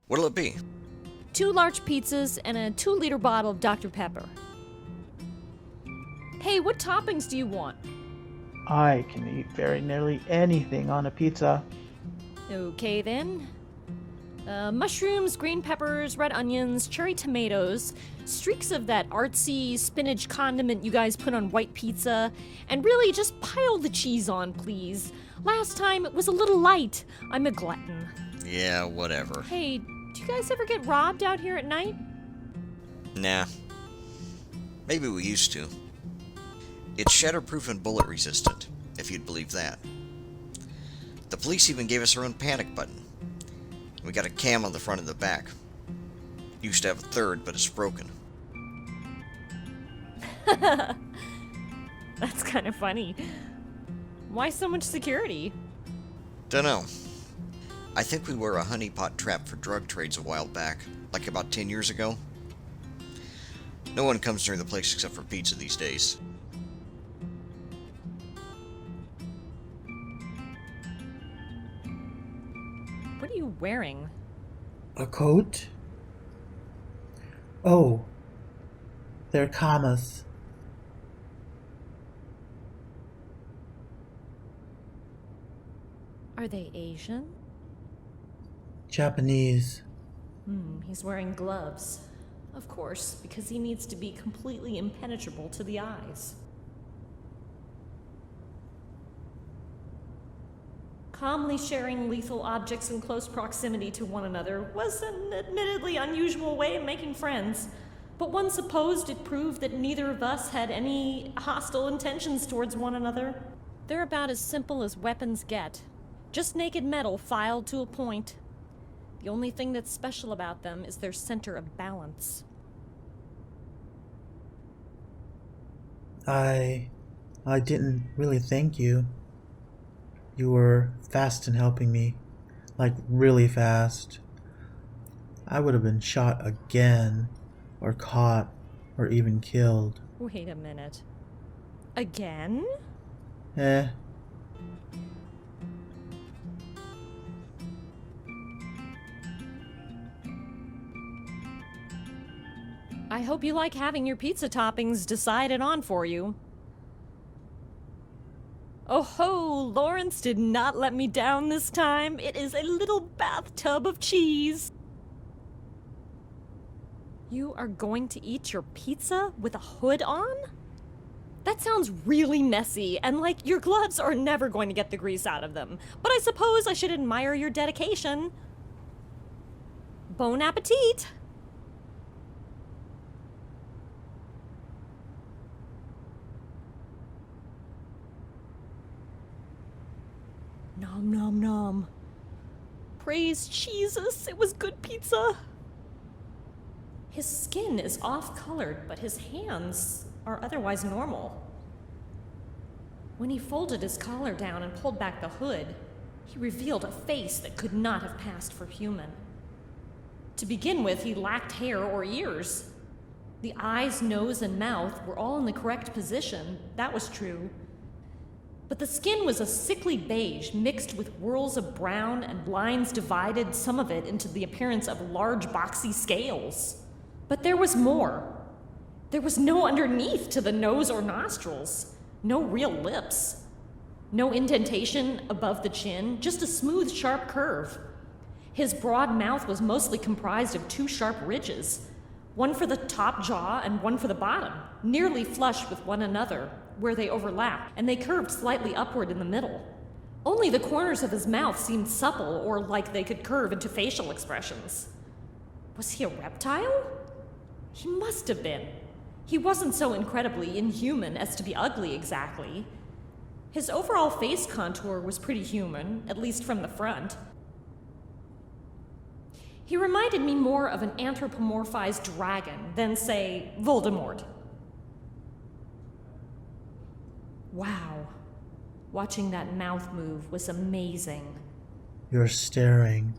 What'll it be? 2 large pizzas and a 2-liter bottle of Dr. Pepper. Hey, what toppings do you want? I can eat very nearly anything on a pizza. Okay then. Mushrooms, green peppers, red onions, cherry tomatoes, streaks of that artsy spinach condiment you guys put on white pizza, and really just pile the cheese on, please. Last time it was a little light. I'm a glutton. Yeah, whatever. Hey, do you guys ever get robbed out here at night? Nah. Maybe we used to. It's shatterproof and bullet resistant, if you'd believe that. The police even gave us our own panic button. We got a cam on the front and the back. Used to have a third, but it's broken. That's kind of funny. Why so much security? Dunno. I think we were a honeypot trap for drug trades a while back, like about 10 years ago. No one comes near the place except for pizza these days. What are you wearing? A coat? Oh, they're commas. Are they Asian? Japanese. He's wearing gloves. Of course, because he needs to be completely impenetrable to the eyes. Calmly sharing lethal objects in close proximity to one another was an admittedly unusual way of making friends, but one supposed it proved that neither of us had any hostile intentions towards one another. They're about as simple as weapons get. Just naked metal filed to a point. The only thing that's special about them is their center of balance. I didn't really thank you. You were fast in helping me. Like, really fast. I would have been shot again, or caught, or even killed. Wait a minute. Again? Eh. I hope you like having your pizza toppings decided on for you. Oh ho, Lawrence did not let me down this time. It is a little bathtub of cheese. You are going to eat your pizza with a hood on? That sounds really messy, and like your gloves are never going to get the grease out of them. But I suppose I should admire your dedication. Bon appetit! Nom nom nom. Praise Jesus, it was good pizza. His skin is off-colored, but his hands are otherwise normal. When he folded his collar down and pulled back the hood, he revealed a face that could not have passed for human. To begin with, he lacked hair or ears. The eyes, nose, and mouth were all in the correct position, that was true. But the skin was a sickly beige mixed with whirls of brown, and lines divided some of it into the appearance of large boxy scales. But there was more. There was no underneath to the nose or nostrils. No real lips. No indentation above the chin, just a smooth, sharp curve. His broad mouth was mostly comprised of 2 sharp ridges, one for the top jaw and one for the bottom, nearly flush with one another, where they overlapped, and they curved slightly upward in the middle. Only the corners of his mouth seemed supple or like they could curve into facial expressions. Was he a reptile? He must have been. He wasn't so incredibly inhuman as to be ugly exactly. His overall face contour was pretty human, at least from the front. He reminded me more of an anthropomorphized dragon than, say, Voldemort. Wow. Watching that mouth move was amazing. You're staring.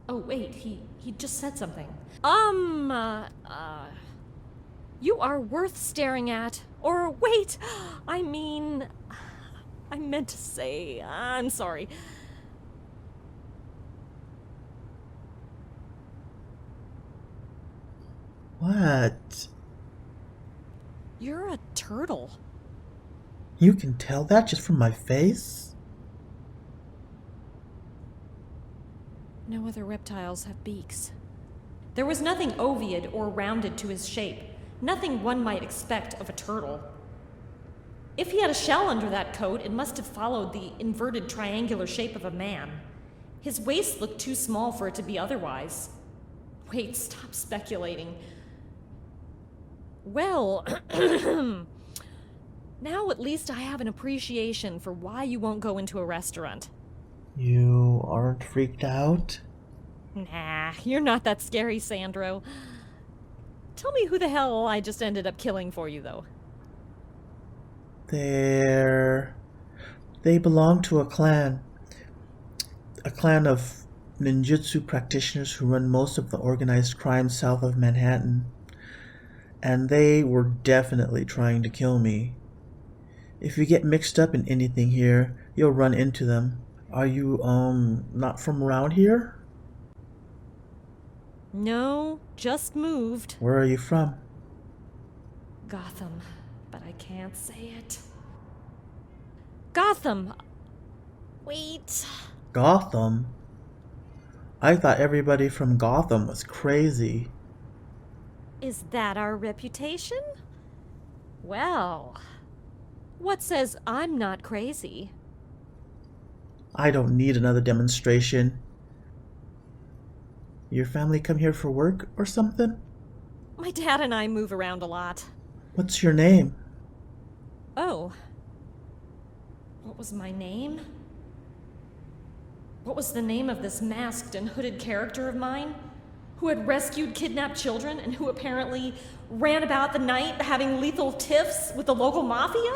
Oh, wait, he just said something. You are worth staring at. Or wait, I meant to say, I'm sorry. What? You're a turtle. You can tell that just from my face? No other reptiles have beaks. There was nothing ovoid or rounded to his shape, nothing one might expect of a turtle. If he had a shell under that coat, it must have followed the inverted triangular shape of a man. His waist looked too small for it to be otherwise. Wait, stop speculating. Well, now at least I have an appreciation for why you won't go into a restaurant. You aren't freaked out? Nah, you're not that scary, Sandro. Tell me who the hell I just ended up killing for you, though. They belong to a clan. A clan of ninjutsu practitioners who run most of the organized crime south of Manhattan. And they were definitely trying to kill me. If you get mixed up in anything here, you'll run into them. Are you, not from around here? No, just moved. Where are you from? Gotham, but I can't say it. Gotham! Wait. Gotham? I thought everybody from Gotham was crazy. Is that our reputation? Well, what says I'm not crazy? I don't need another demonstration. Your family come here for work or something? My dad and I move around a lot. What's your name? Oh. What was my name? What was the name of this masked and hooded character of mine? Who had rescued kidnapped children and who apparently ran about the night having lethal tiffs with the local mafia?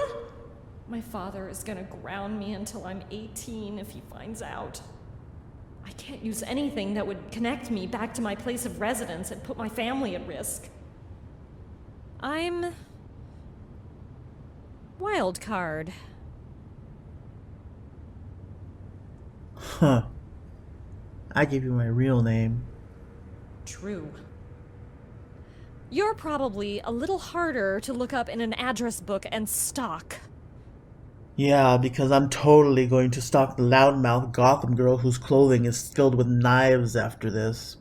My father is gonna ground me until I'm 18 if he finds out. I can't use anything that would connect me back to my place of residence and put my family at risk. I'm Wildcard. Huh. I gave you my real name. True. You're probably a little harder to look up in an address book and stalk. Yeah, because I'm totally going to stalk the loudmouth Gotham girl whose clothing is filled with knives after this.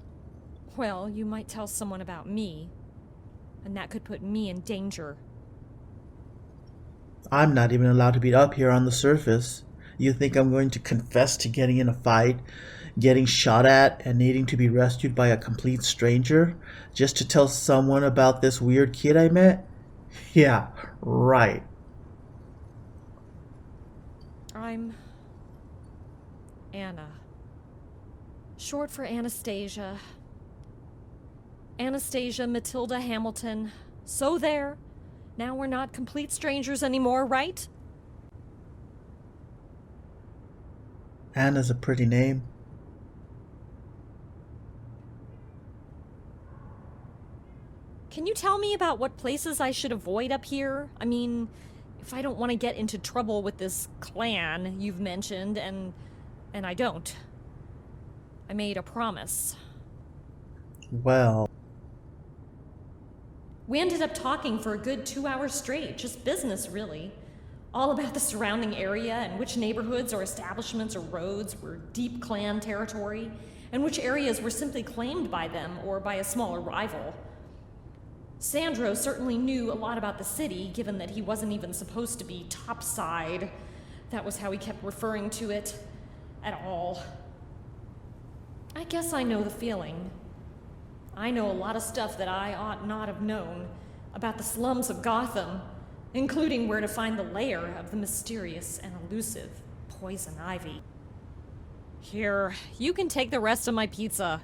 Well, you might tell someone about me, and that could put me in danger. I'm not even allowed to be up here on the surface. You think I'm going to confess to getting in a fight, getting shot at, and needing to be rescued by a complete stranger just to tell someone about this weird kid I met? Yeah, right. I'm Anna. Short for Anastasia. Anastasia Matilda Hamilton. So there. Now we're not complete strangers anymore, right? Anna's a pretty name. Can you tell me about what places I should avoid up here? I mean, if I don't want to get into trouble with this clan you've mentioned, and I don't. I made a promise. Well, We ended up talking for a good 2 hours straight, just business, really. All about the surrounding area and which neighborhoods or establishments or roads were deep clan territory, and which areas were simply claimed by them or by a smaller rival. Sandro certainly knew a lot about the city, given that he wasn't even supposed to be topside. That was how he kept referring to it at all. I guess I know the feeling. I know a lot of stuff that I ought not have known about the slums of Gotham, including where to find the lair of the mysterious and elusive poison ivy. Here, you can take the rest of my pizza.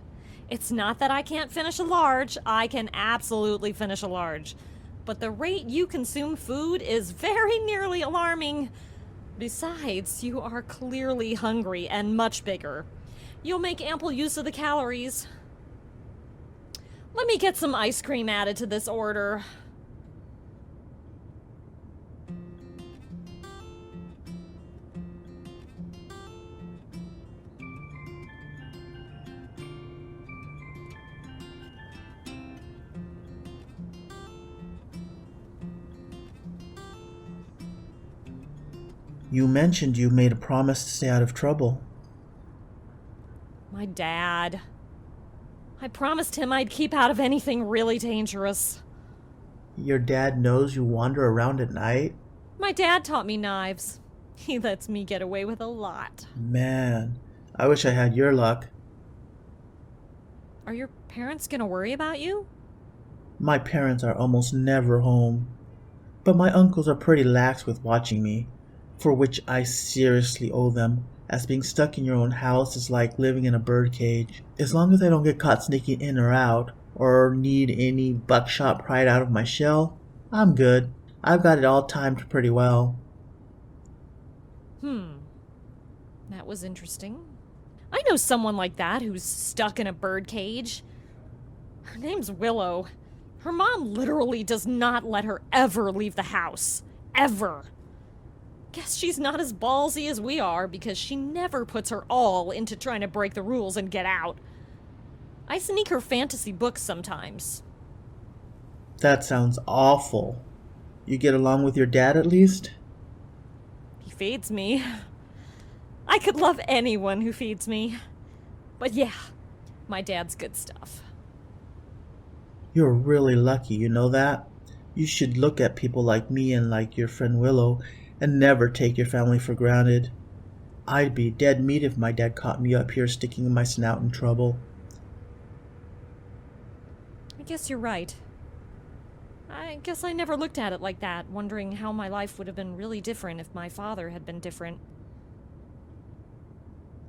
It's not that I can't finish a large. I can absolutely finish a large. But the rate you consume food is very nearly alarming. Besides, you are clearly hungry and much bigger. You'll make ample use of the calories. Let me get some ice cream added to this order. You mentioned you made a promise to stay out of trouble. My dad. I promised him I'd keep out of anything really dangerous. Your dad knows you wander around at night? My dad taught me knives. He lets me get away with a lot. Man, I wish I had your luck. Are your parents gonna worry about you? My parents are almost never home, but my uncles are pretty lax with watching me, for which I seriously owe them, as being stuck in your own house is like living in a birdcage. As long as I don't get caught sneaking in or out, or need any buckshot pried out of my shell, I'm good. I've got it all timed pretty well. That was interesting. I know someone like that who's stuck in a birdcage. Her name's Willow. Her mom literally does not let her ever leave the house. Ever. Guess she's not as ballsy as we are because she never puts her all into trying to break the rules and get out. I sneak her fantasy books sometimes. That sounds awful. You get along with your dad at least? He feeds me. I could love anyone who feeds me. But yeah, my dad's good stuff. You're really lucky, you know that? You should look at people like me and like your friend Willow and never take your family for granted. I'd be dead meat if my dad caught me up here sticking my snout in trouble. I guess you're right. I guess I never looked at it like that, wondering how my life would have been really different if my father had been different.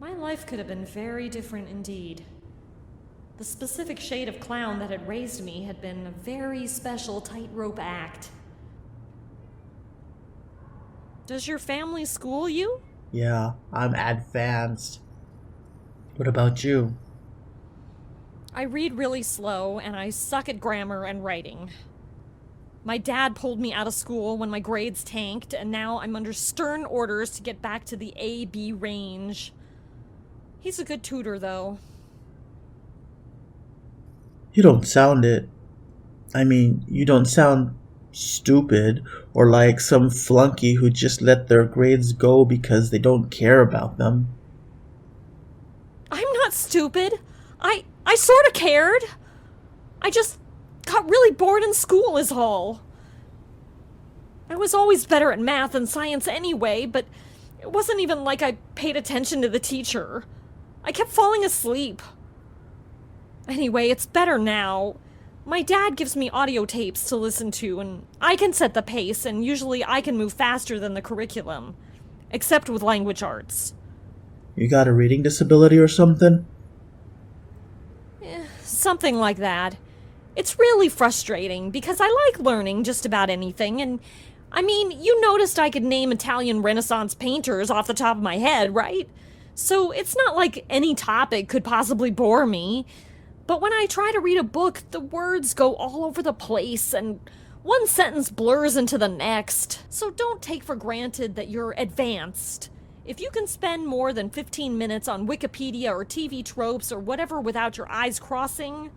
My life could have been very different indeed. The specific shade of clown that had raised me had been a very special tightrope act. Does your family school you? Yeah, I'm advanced. What about you? I read really slow, and I suck at grammar and writing. My dad pulled me out of school when my grades tanked, and now I'm under stern orders to get back to the A-B range. He's a good tutor, though. You don't sound it. I mean, you don't sound stupid or like some flunky who just let their grades go because they don't care about them. I'm not stupid. I sort of cared. I just got really bored in school is all. I was always better at math and science anyway, but it wasn't even like I paid attention to the teacher. I kept falling asleep. Anyway, it's better now. My dad gives me audio tapes to listen to, and I can set the pace, and usually I can move faster than the curriculum. Except with language arts. You got a reading disability or something? Something like that. It's really frustrating, because I like learning just about anything, and I mean, you noticed I could name Italian Renaissance painters off the top of my head, right? So it's not like any topic could possibly bore me. But when I try to read a book, the words go all over the place, and one sentence blurs into the next. So don't take for granted that you're advanced. If you can spend more than 15 minutes on Wikipedia or TV tropes or whatever without your eyes crossing...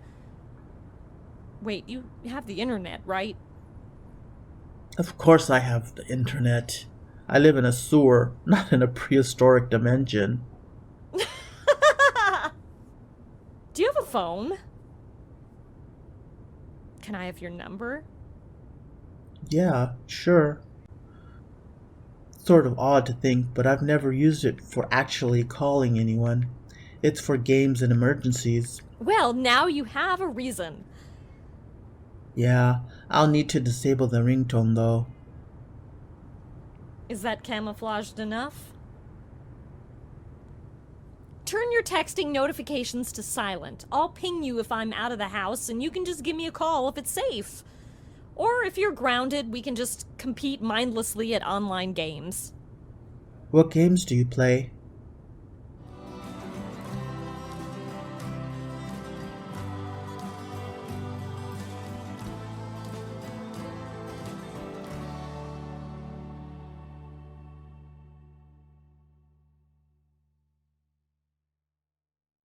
Wait, you have the internet, right? Of course I have the internet. I live in a sewer, not in a prehistoric dimension. Do you have a phone? Can I have your number? Yeah, sure. Sort of odd to think, but I've never used it for actually calling anyone. It's for games and emergencies. Well, now you have a reason. Yeah, I'll need to disable the ringtone though. Is that camouflaged enough? Turn your texting notifications to silent. I'll ping you if I'm out of the house, and you can just give me a call if it's safe. Or if you're grounded, we can just compete mindlessly at online games. What games do you play?